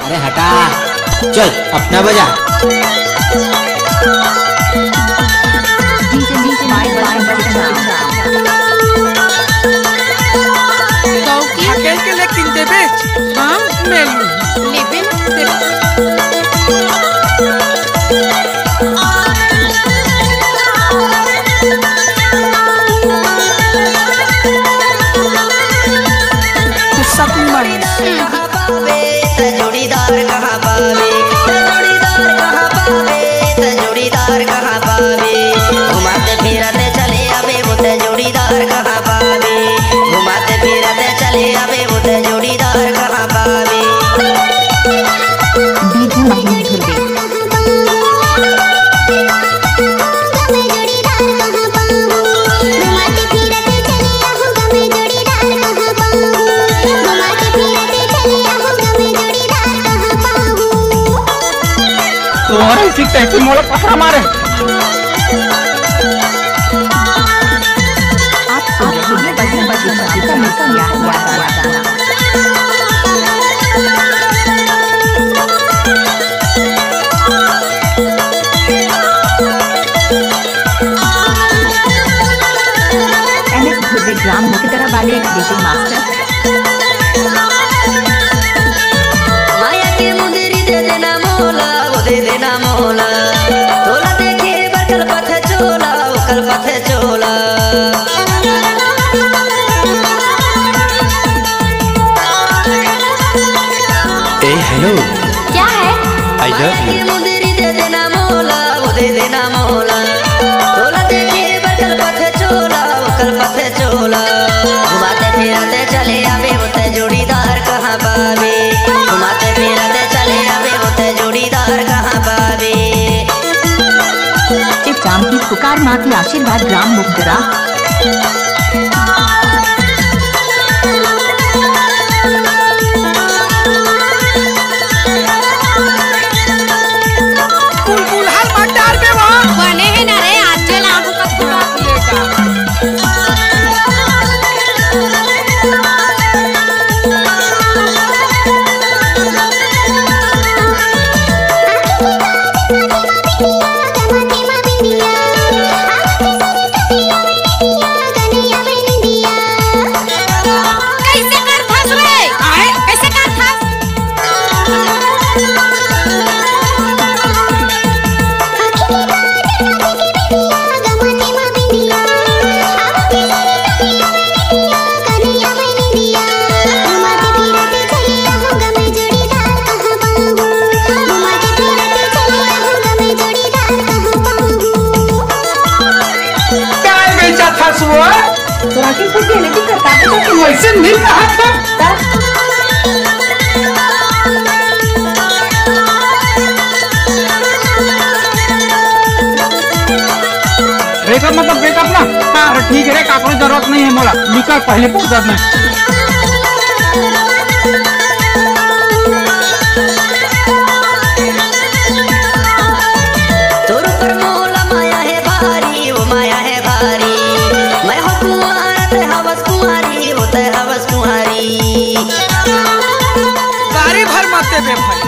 अरे हटा, चल अपना बजा। अकेले के लेकिन देवे हाँ मेलू लेकिन जोड़ीदार कहाँ पावे, जोड़ीदार कहाँ पावे, जोड़ीदार कहाँ पावे, घुमाते फिरते चले आवे मुझे जोड़ीदार कहाँ पावे, घुमाते फिरते चले आवे मुझे जोड़ीदार कहाँ पावे। डीजे महेंद्र धुर्वे तुम्हारे इसी टैक्सी मोड़ पकड़ा मारे। ग्राम मुख्य तरह वाले एक डीजे मास्टर माया के मुंदरी दे देना मोला, वो दे देना मोला, तोला देखे बरकल पथे चोला, उकल पथे चोला। ए हेलो, क्या है? I love you. मुंदरी दे देना मोला, वो दे देना मोला, तोला देखे बरकल पथे चोला, उकल पथे चोला। घुमाते फिरते चले आवे मुझे जोड़ीदार कहाँ पावे, घुमाते फिरते चले आवे मुझे जोड़ीदार कहाँ पावे। एक राम की पुकार माँ की आशीर्वाद ग्राम मुक्तरा बुलहाल भंडार में वहाँ बने हैं ना रे आज चल आंखों का पूरा खुलेगा। कैसे कर फंस रे आए कैसे कर फंस वैसे नहीं कहा था। ब्रेकअप मतलब ब्रेकअप ना। अरे ठीक है रे, काकों जरूरत नहीं है मोला, निकल पहले पूछ दे। तोर पर मोला माया है भारी, वो माया है भारी, मैं हो कुंवारा ते हवस कुंवारी, होते हवस कुंवारी। गाड़ी भर मत दे भाई।